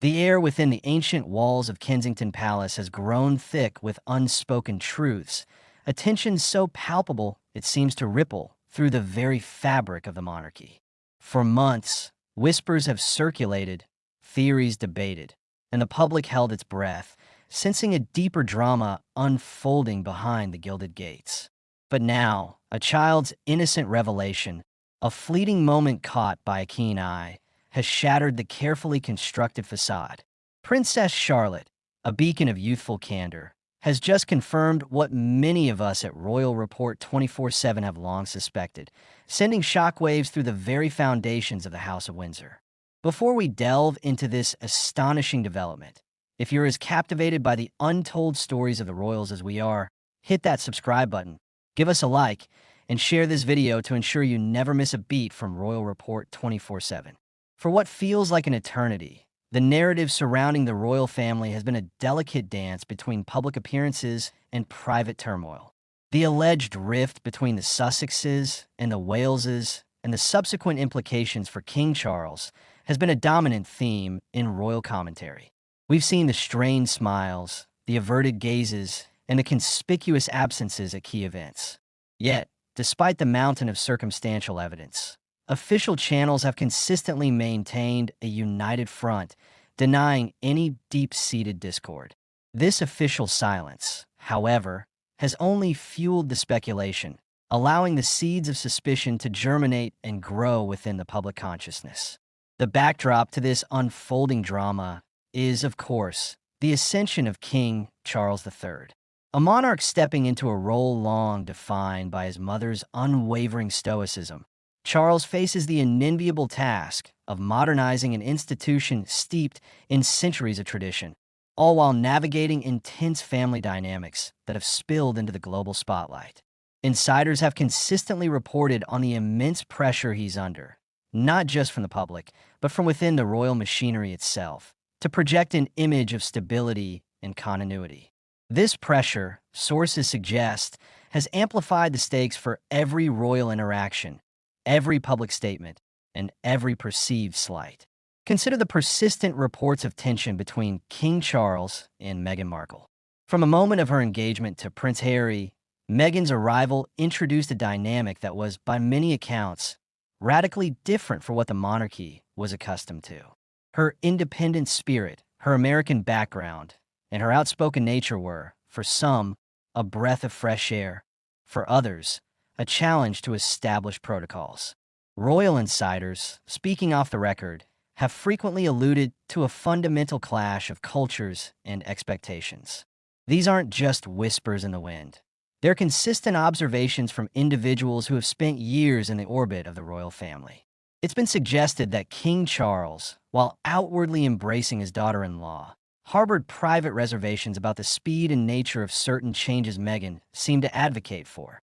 The air within the ancient walls of Kensington Palace has grown thick with unspoken truths, a tension so palpable it seems to ripple through the very fabric of the monarchy. For months, whispers have circulated, theories debated, and the public held its breath, sensing a deeper drama unfolding behind the gilded gates. But now, a child's innocent revelation, a fleeting moment caught by a keen eye, has shattered the carefully constructed facade. Princess Charlotte, a beacon of youthful candor, has just confirmed what many of us at Royal Report 24/7 have long suspected, sending shockwaves through the very foundations of the House of Windsor. Before we delve into this astonishing development, if you're as captivated by the untold stories of the royals as we are, hit that subscribe button, give us a like, and share this video to ensure you never miss a beat from Royal Report 24/7. For what feels like an eternity, the narrative surrounding the royal family has been a delicate dance between public appearances and private turmoil. The alleged rift between the Sussexes and the Waleses and the subsequent implications for King Charles has been a dominant theme in royal commentary. We've seen the strained smiles, the averted gazes, and the conspicuous absences at key events. Yet, despite the mountain of circumstantial evidence, official channels have consistently maintained a united front, denying any deep-seated discord. This official silence, however, has only fueled the speculation, allowing the seeds of suspicion to germinate and grow within the public consciousness. The backdrop to this unfolding drama is, of course, the ascension of King Charles III, a monarch stepping into a role long defined by his mother's unwavering stoicism. Charles faces the unenviable task of modernizing an institution steeped in centuries of tradition, all while navigating intense family dynamics that have spilled into the global spotlight. Insiders have consistently reported on the immense pressure he's under, not just from the public, but from within the royal machinery itself, to project an image of stability and continuity. This pressure, sources suggest, has amplified the stakes for every royal interaction, every public statement, and every perceived slight. Consider the persistent reports of tension between King Charles and Meghan Markle. From a moment of her engagement to Prince Harry, Meghan's arrival introduced a dynamic that was, by many accounts, radically different from what the monarchy was accustomed to. Her independent spirit, her American background, and her outspoken nature were, for some, a breath of fresh air, for others, a challenge to established protocols. Royal insiders, speaking off the record, have frequently alluded to a fundamental clash of cultures and expectations. These aren't just whispers in the wind. They're consistent observations from individuals who have spent years in the orbit of the royal family. It's been suggested that King Charles, while outwardly embracing his daughter-in-law, harbored private reservations about the speed and nature of certain changes Meghan seemed to advocate for.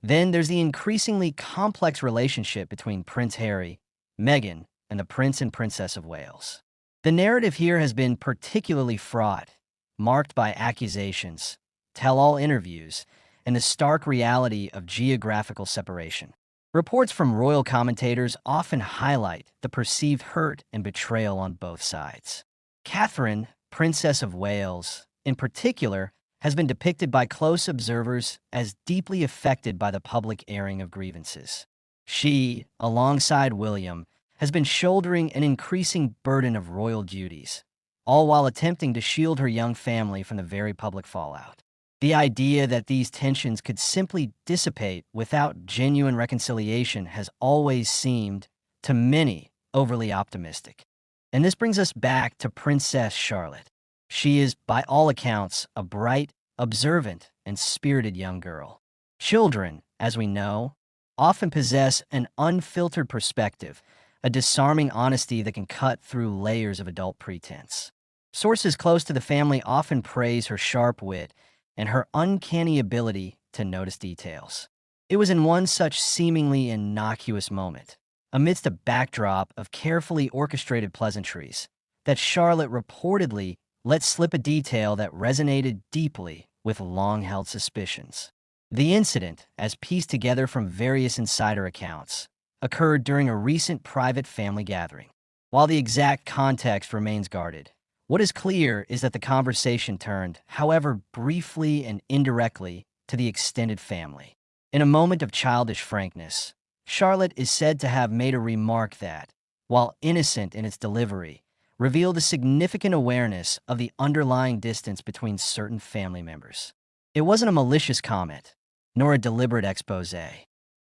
Then there's the increasingly complex relationship between Prince Harry, Meghan, and the Prince and Princess of Wales. The narrative here has been particularly fraught, marked by accusations, tell-all interviews, and the stark reality of geographical separation. Reports from royal commentators often highlight the perceived hurt and betrayal on both sides. Catherine, Princess of Wales, in particular, has been depicted by close observers as deeply affected by the public airing of grievances. She, alongside William, has been shouldering an increasing burden of royal duties, all while attempting to shield her young family from the very public fallout. The idea that these tensions could simply dissipate without genuine reconciliation has always seemed, to many, overly optimistic. And this brings us back to Princess Charlotte. She is, by all accounts, a bright, observant, and spirited young girl. Children, as we know, often possess an unfiltered perspective, a disarming honesty that can cut through layers of adult pretense. Sources close to the family often praise her sharp wit and her uncanny ability to notice details. It was in one such seemingly innocuous moment, amidst a backdrop of carefully orchestrated pleasantries, that Charlotte reportedly let slip a detail that resonated deeply with long-held suspicions. The incident, as pieced together from various insider accounts, occurred during a recent private family gathering. While the exact context remains guarded, What is clear is that the conversation turned, however briefly and indirectly, to the extended family. In a moment of childish frankness, Charlotte is said to have made a remark that, while innocent in its delivery, revealed a significant awareness of the underlying distance between certain family members. It wasn't a malicious comment, nor a deliberate expose.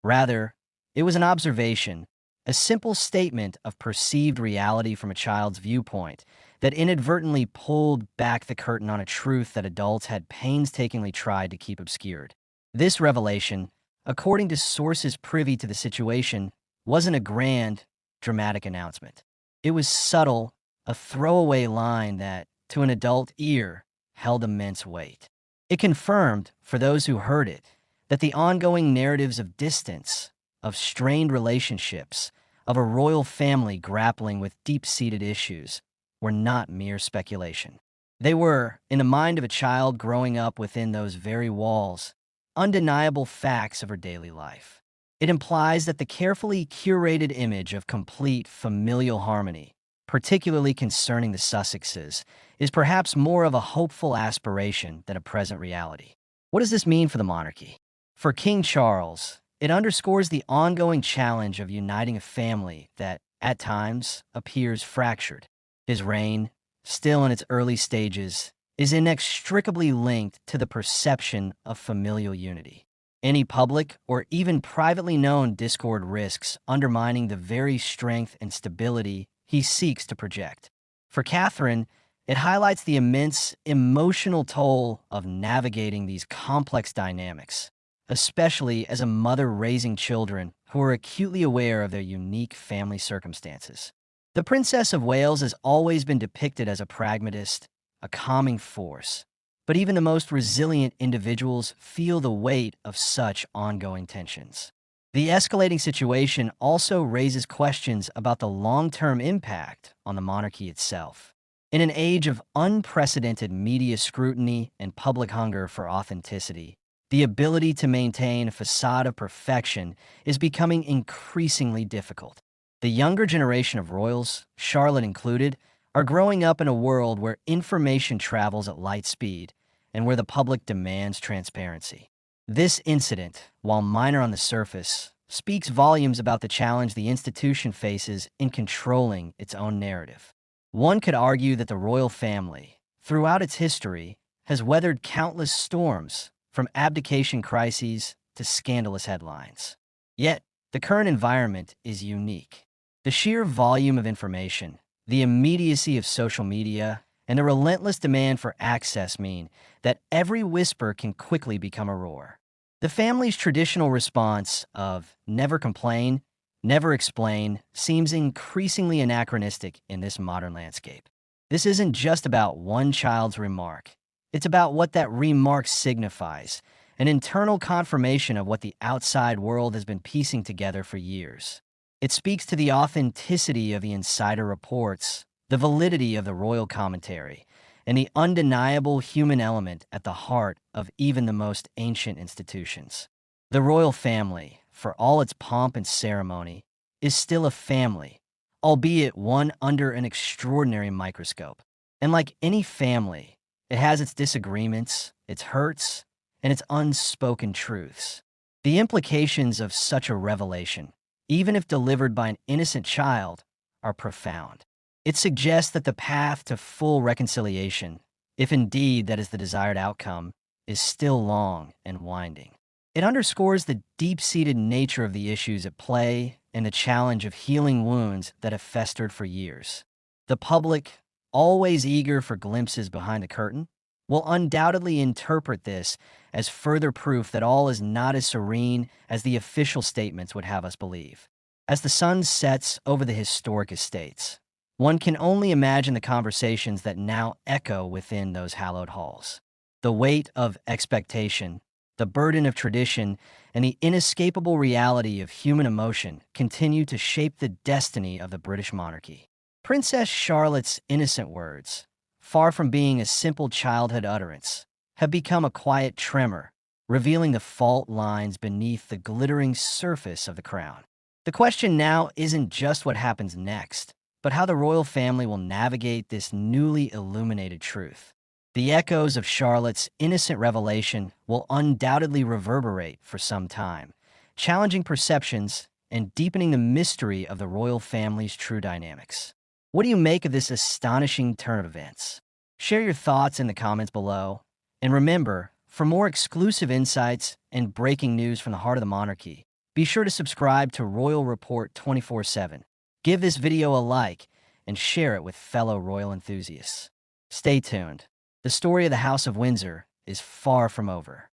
Rather, it was an observation, a simple statement of perceived reality from a child's viewpoint that inadvertently pulled back the curtain on a truth that adults had painstakingly tried to keep obscured. This revelation, according to sources privy to the situation, wasn't a grand, dramatic announcement. It was subtle, a throwaway line that, to an adult ear, held immense weight. It confirmed, for those who heard it, that the ongoing narratives of distance, of strained relationships, of a royal family grappling with deep-seated issues, were not mere speculation. They were, in the mind of a child growing up within those very walls, undeniable facts of her daily life. It implies that the carefully curated image of complete familial harmony, particularly concerning the Sussexes, is perhaps more of a hopeful aspiration than a present reality. What does this mean for the monarchy? For King Charles, it underscores the ongoing challenge of uniting a family that, at times, appears fractured. His reign, still in its early stages, is inextricably linked to the perception of familial unity. Any public or even privately known discord risks undermining the very strength and stability he seeks to project. For Catherine, it highlights the immense emotional toll of navigating these complex dynamics, especially as a mother raising children who are acutely aware of their unique family circumstances. The Princess of Wales has always been depicted as a pragmatist, a calming force, but even the most resilient individuals feel the weight of such ongoing tensions. The escalating situation also raises questions about the long-term impact on the monarchy itself. In an age of unprecedented media scrutiny and public hunger for authenticity, the ability to maintain a facade of perfection is becoming increasingly difficult. The younger generation of royals, Charlotte included, are growing up in a world where information travels at light speed and where the public demands transparency. This incident, while minor on the surface, speaks volumes about the challenge the institution faces in controlling its own narrative. One could argue that the royal family, throughout its history, has weathered countless storms, from abdication crises to scandalous headlines. Yet, the current environment is unique. The sheer volume of information, the immediacy of social media, and the relentless demand for access mean that every whisper can quickly become a roar. The family's traditional response of never complain, never explain seems increasingly anachronistic in this modern landscape. This isn't just about one child's remark. It's about what that remark signifies, an internal confirmation of what the outside world has been piecing together for years. It speaks to the authenticity of the insider reports, the validity of the royal commentary, and the undeniable human element at the heart of even the most ancient institutions. The royal family, for all its pomp and ceremony, is still a family, albeit one under an extraordinary microscope. And like any family, it has its disagreements, its hurts, and its unspoken truths. The implications of such a revelation, even if delivered by an innocent child, are profound. It suggests that the path to full reconciliation, if indeed that is the desired outcome, is still long and winding. It underscores the deep-seated nature of the issues at play and the challenge of healing wounds that have festered for years. The public, always eager for glimpses behind the curtain, will undoubtedly interpret this as further proof that all is not as serene as the official statements would have us believe. As the sun sets over the historic estates, one can only imagine the conversations that now echo within those hallowed halls. The weight of expectation, the burden of tradition, and the inescapable reality of human emotion continue to shape the destiny of the British monarchy. Princess Charlotte's innocent words, far from being a simple childhood utterance, have become a quiet tremor, revealing the fault lines beneath the glittering surface of the crown. The question now isn't just what happens next, but how the royal family will navigate this newly illuminated truth. The echoes of Charlotte's innocent revelation will undoubtedly reverberate for some time, challenging perceptions and deepening the mystery of the royal family's true dynamics. What do you make of this astonishing turn of events? Share your thoughts in the comments below. And remember, for more exclusive insights and breaking news from the heart of the monarchy, be sure to subscribe to Royal Report 24/7. Give this video a like and share it with fellow royal enthusiasts. Stay tuned. The story of the House of Windsor is far from over.